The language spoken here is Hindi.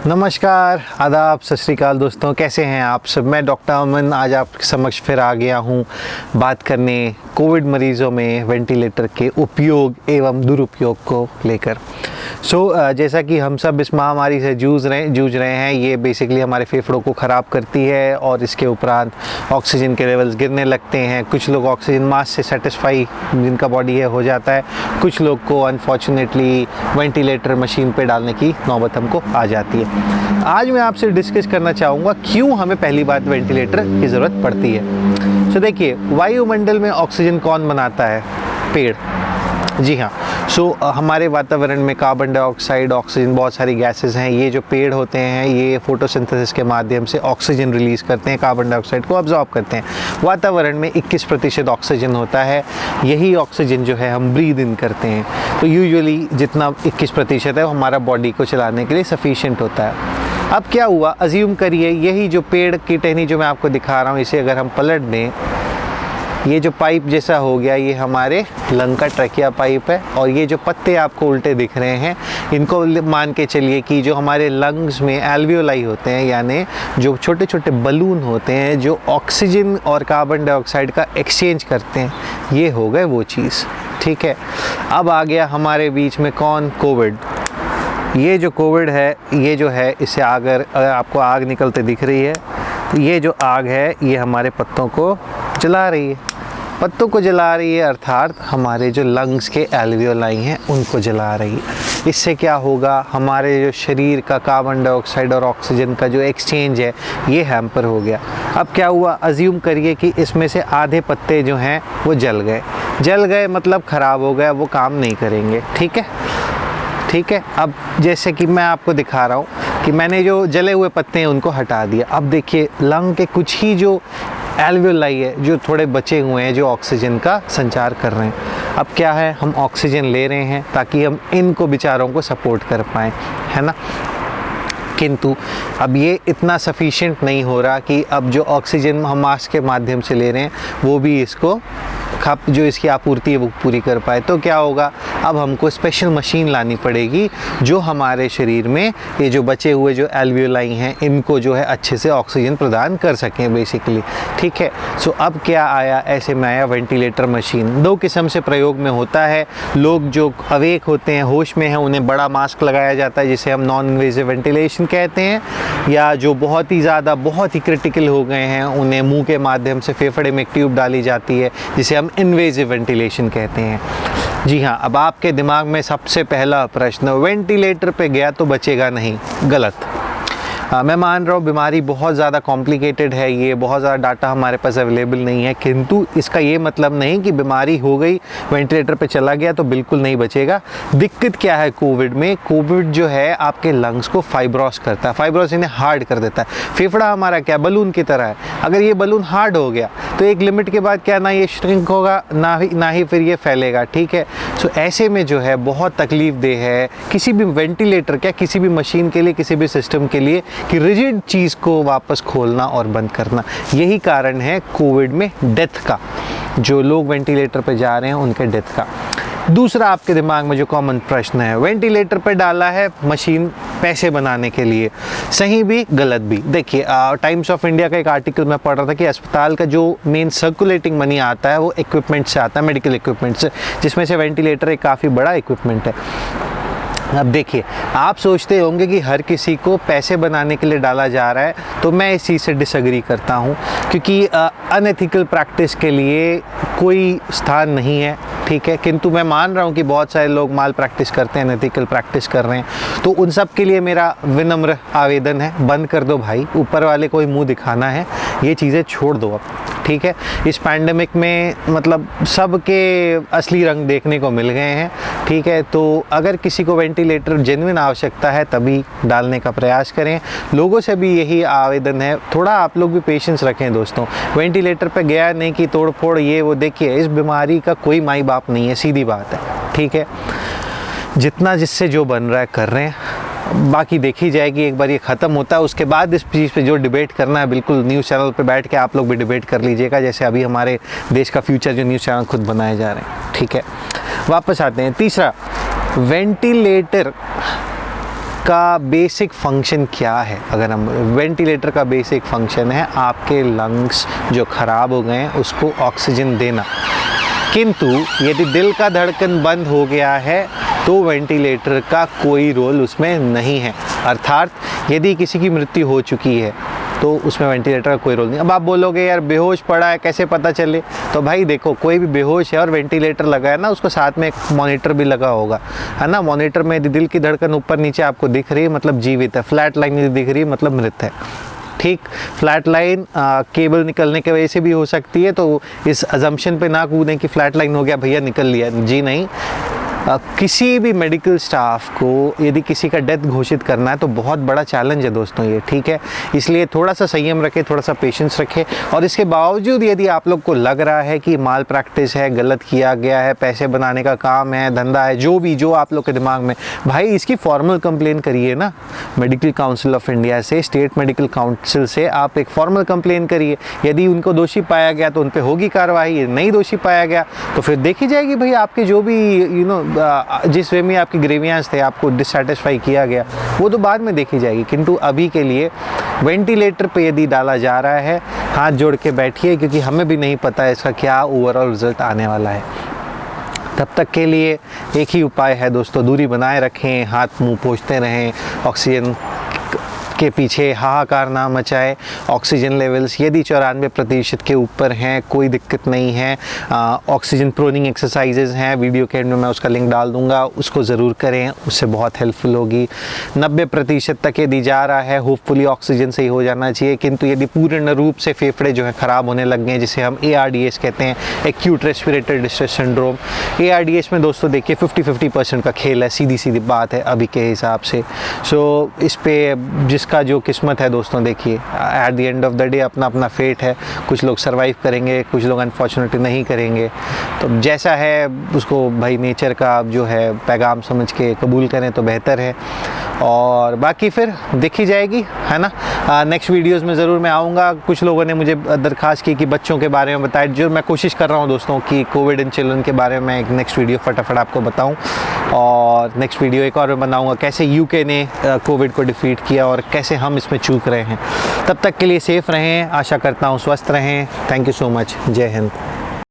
नमस्कार, आदाब, सत श्री अकाल दोस्तों, कैसे हैं आप सब। मैं डॉक्टर अमन आज आपके समक्ष फिर आ गया हूं बात करने कोविड मरीज़ों में वेंटिलेटर के उपयोग एवं दुरुपयोग को लेकर। जैसा कि हम सब इस महामारी से जूझ रहे हैं, ये बेसिकली हमारे फेफड़ों को ख़राब करती है और इसके उपरांत ऑक्सीजन के लेवल्स गिरने लगते हैं। कुछ लोग ऑक्सीजन मास्क से सेटिस्फाई जिनका बॉडी है हो जाता है, कुछ लोग को अनफॉर्चुनेटली वेंटिलेटर मशीन पे डालने की नौबत हमको आ जाती है। आज मैं आपसे डिस्कस करना चाहूँगा क्यों हमें पहली बात वेंटिलेटर की ज़रूरत पड़ती है। देखिए, वायुमंडल में ऑक्सीजन कौन बनाता है? पेड़। जी हाँ। हमारे वातावरण में कार्बन डाइऑक्साइड, ऑक्सीजन, बहुत सारी गैसेस हैं। ये जो पेड़ होते हैं ये फोटोसिंथेसिस के माध्यम से ऑक्सीजन रिलीज़ करते हैं, कार्बन डाइऑक्साइड को अब्जॉर्ब करते हैं। वातावरण में 21% ऑक्सीजन होता है, यही ऑक्सीजन जो है हम ब्रीद इन करते हैं। तो यूजुअली जितना 21% है वो हमारा बॉडी को चलाने के लिए सफिशिएंट होता है। अब क्या हुआ, अज्यूम करिए यही जो पेड़ की टहनी जो मैं आपको दिखा रहा हूँ, इसे अगर हम पलट दें, ये जो पाइप जैसा हो गया ये हमारे लंग का ट्रैकिया पाइप है। और ये जो पत्ते आपको उल्टे दिख रहे हैं, इनको मान के चलिए कि जो हमारे लंग्स में एल्वियोलाई होते हैं, यानी जो छोटे छोटे बलून होते हैं जो ऑक्सीजन और कार्बन डाइऑक्साइड का एक्सचेंज करते हैं, ये हो गए वो चीज़। ठीक है, अब आ गया हमारे बीच में कौन? कोविड। ये जो कोविड है, ये जो है, इससे अगर आपको आग निकलते दिख रही है, तो ये जो आग है ये हमारे पत्तों को जला रही है। पत्तों को जला रही है अर्थात हमारे जो लंग्स के एल्वियोलाई हैं उनको जला रही है। इससे क्या होगा, हमारे जो शरीर का कार्बन डाइऑक्साइड और ऑक्सीजन का जो एक्सचेंज है ये हैम्पर हो गया। अब क्या हुआ, अज्यूम करिए कि इसमें से आधे पत्ते जो हैं वो जल गए मतलब ख़राब हो गया, वो काम नहीं करेंगे। ठीक है। अब जैसे कि मैं आपको दिखा रहा हूँ कि मैंने जो जले हुए पत्ते हैं उनको हटा दिया। अब देखिए लंग के कुछ ही जो एल्वियोलाई है जो थोड़े बचे हुए हैं जो ऑक्सीजन का संचार कर रहे हैं। अब क्या है, हम ऑक्सीजन ले रहे हैं ताकि हम इनको बेचारों को सपोर्ट कर पाएँ, है ना। किंतु अब ये इतना सफिशिएंट नहीं हो रहा कि अब जो ऑक्सीजन हम मास्क के माध्यम से ले रहे हैं वो भी इसको जो इसकी आपूर्ति है वो पूरी कर पाए। तो क्या होगा, अब हमको स्पेशल मशीन लानी पड़ेगी जो हमारे शरीर में ये जो बचे हुए जो एल्वियोलाई हैं इनको जो है अच्छे से ऑक्सीजन प्रदान कर सकें बेसिकली। ठीक है। अब क्या आया, ऐसे में आया वेंटिलेटर मशीन। दो किस्म से प्रयोग में होता है। लोग जो अवेक होते हैं, होश में हैं, उन्हें बड़ा मास्क लगाया जाता है जिसे हम नॉन इन्वेसिव वेंटिलेशन कहते हैं, या जो बहुत ही ज़्यादा बहुत ही क्रिटिकल हो गए हैं उन्हें मुंह के माध्यम से फेफड़े में एक ट्यूब डाली जाती है जिसे हम इन्वेसिव वेंटिलेशन कहते हैं। जी हाँ। अब आपके दिमाग में सबसे पहला प्रश्न, वेंटिलेटर पे गया तो बचेगा नहीं? गलत। मैं मान रहा हूँ बीमारी बहुत ज़्यादा कॉम्प्लिकेटेड है, ये बहुत ज़्यादा डाटा हमारे पास अवेलेबल नहीं है, किंतु इसका ये मतलब नहीं कि बीमारी हो गई वेंटिलेटर पे चला गया तो बिल्कुल नहीं बचेगा। दिक्कत क्या है कोविड में? कोविड जो है आपके लंग्स को फाइब्रोस करता है, फाइब्रोस इन्हें हार्ड कर देता है। फेफड़ा हमारा क्या बलून की तरह है, अगर ये बलून हार्ड हो गया तो एक लिमिट के बाद क्या, ना ये श्रिंक होगा ना ही फिर ये फैलेगा। ठीक है। ऐसे में जो है बहुत तकलीफ देह है किसी भी वेंटिलेटर, क्या किसी भी मशीन के लिए, किसी भी सिस्टम के लिए, कि रिजिड चीज़ को वापस खोलना और बंद करना। यही कारण है कोविड में डेथ का, जो लोग वेंटिलेटर पे जा रहे हैं उनके डेथ का। दूसरा आपके दिमाग में जो कॉमन प्रश्न है, वेंटिलेटर पे डाला है मशीन पैसे बनाने के लिए, सही भी गलत भी। देखिए टाइम्स ऑफ इंडिया का एक आर्टिकल मैं पढ़ रहा था कि अस्पताल का जो मेन सर्कुलेटिंग मनी आता है वो इक्विपमेंट से आता है, मेडिकल इक्विपमेंट से, जिसमें से वेंटिलेटर एक काफ़ी बड़ा इक्विपमेंट है। अब देखिए, आप सोचते होंगे कि हर किसी को पैसे बनाने के लिए डाला जा रहा है, तो मैं इस चीज़ से डिसएग्री करता हूँ, क्योंकि अनएथिकल प्रैक्टिस के लिए कोई स्थान नहीं है। ठीक है। किंतु मैं मान रहा हूँ कि बहुत सारे लोग माल प्रैक्टिस करते हैं, अनएथिकल प्रैक्टिस कर रहे हैं, तो उन सब के लिए मेरा विनम्र आवेदन है, बंद कर दो भाई, ऊपर वाले को ही मुँह दिखाना है, ये चीज़ें छोड़ दो अब। ठीक है। इस पैंडेमिक में मतलब सबके असली रंग देखने को मिल गए हैं। ठीक है। तो अगर किसी को वेंटिलेटर जेन्युइन आवश्यकता है तभी डालने का प्रयास करें। लोगों से भी यही आवेदन है, थोड़ा आप लोग भी पेशेंस रखें दोस्तों। वेंटिलेटर पे गया नहीं कि तोड़ फोड़ ये वो, देखिए इस बीमारी का कोई माई बाप नहीं है, सीधी बात है। ठीक है। जितना जिससे जो बन रहा है कर रहे हैं, बाकी देखी जाएगी। एक बार ये ख़त्म होता है उसके बाद इस चीज़ पे जो डिबेट करना है बिल्कुल न्यूज़ चैनल पे बैठ के आप लोग भी डिबेट कर लीजिएगा, जैसे अभी हमारे देश का फ्यूचर जो न्यूज़ चैनल खुद बनाए जा रहे हैं। ठीक है। वापस आते हैं। तीसरा, वेंटिलेटर का बेसिक फंक्शन क्या है? अगर हम वेंटिलेटर का बेसिक फंक्शन है आपके लंग्स जो ख़राब हो गए हैं उसको ऑक्सीजन देना, किंतु यदि दिल का धड़कन बंद हो गया है तो वेंटिलेटर का कोई रोल उसमें नहीं है। अर्थात यदि किसी की मृत्यु हो चुकी है तो उसमें वेंटिलेटर का कोई रोल नहीं। अब आप बोलोगे यार बेहोश पड़ा है कैसे पता चले? तो भाई देखो, कोई भी बेहोश है और वेंटिलेटर लगा है ना, उसको साथ में एक मॉनिटर भी लगा होगा, है ना। मॉनिटर में यदि दिल की धड़कन ऊपर नीचे आपको दिख रही है मतलब जीवित है, फ्लैट लाइन यदि दिख रही है मतलब मृत है। ठीक, फ्लैट लाइन केबल निकलने की वजह से भी हो सकती है, तो इस अजम्पशन पे ना कूदें कि फ्लैट लाइन हो गया भैया निकल लिया, जी नहीं। किसी भी मेडिकल स्टाफ को यदि किसी का डेथ घोषित करना है तो बहुत बड़ा चैलेंज है दोस्तों ये, ठीक है। इसलिए थोड़ा सा संयम रखें, थोड़ा सा पेशेंस रखें। और इसके बावजूद यदि आप लोग को लग रहा है कि माल प्रैक्टिस है, गलत किया गया है, पैसे बनाने का काम है, धंधा है, जो आप लोग के दिमाग में, भाई इसकी फॉर्मल कंप्लेन करिए ना मेडिकल काउंसिल ऑफ इंडिया से, स्टेट मेडिकल काउंसिल से आप एक फॉर्मल कंप्लेन करिए। यदि उनको दोषी पाया गया तो उन पर होगी कार्रवाई, नहीं दोषी पाया गया तो फिर देखी जाएगी भाई आपके जो भी जिस वे में आपकी ग्रीवियंस थे, आपको डिससेटिस्फाई किया गया, वो तो बाद में देखी जाएगी। किंतु अभी के लिए वेंटिलेटर पे यदि डाला जा रहा है, हाथ जोड़ के बैठिए, क्योंकि हमें भी नहीं पता है इसका क्या ओवरऑल रिजल्ट आने वाला है। तब तक के लिए एक ही उपाय है दोस्तों, दूरी बनाए रखें, हाथ मुंह पोंछते रहें, ऑक्सीजन के पीछे हाहाकार ना मचाए। ऑक्सीजन लेवल्स यदि 94% के ऊपर हैं कोई दिक्कत नहीं है। ऑक्सीजन प्रोनिंग एक्सरसाइजेज हैं, वीडियो के एंड में मैं उसका लिंक डाल दूंगा, उसको ज़रूर करें, उससे बहुत हेल्पफुल होगी। 90% तक यदि जा रहा है होपफुली ऑक्सीजन से ही हो जाना चाहिए, किंतु यदि पूर्ण रूप से फेफड़े जो है ख़राब होने लग गए हैं, जिसे हम ARDS कहते हैं, acute respiratory distress syndrome. ARDS में दोस्तों देखिए 50-50% का खेल है, सीधी बात है अभी के हिसाब से। सो इस पे जिसका जो किस्मत है दोस्तों, देखिए at the end of the day अपना अपना फेट है। कुछ लोग सरवाइव करेंगे, कुछ लोग अनफॉर्चुनेटली नहीं करेंगे। तो जैसा है उसको भाई नेचर का जो है पैगाम समझ के कबूल करें तो बेहतर है, और बाकी फिर देखी जाएगी, है ना। नेक्स्ट वीडियोस में ज़रूर मैं आऊँगा। कुछ लोगों ने मुझे दरख्वास्त की कि बच्चों के बारे में बताएं, जो मैं कोशिश कर रहा हूँ दोस्तों कि कोविड इन चिल्ड्रन के बारे में एक नेक्स्ट वीडियो फटाफट आपको बताऊँ। और नेक्स्ट वीडियो एक और मैं बनाऊँगा कैसे UK ने कोविड को डिफीट किया और कैसे हम इसमें चूक रहे हैं। तब तक के लिए सेफ़ रहें, आशा करता हूँ स्वस्थ रहें। थैंक यू सो मच, जय हिंद।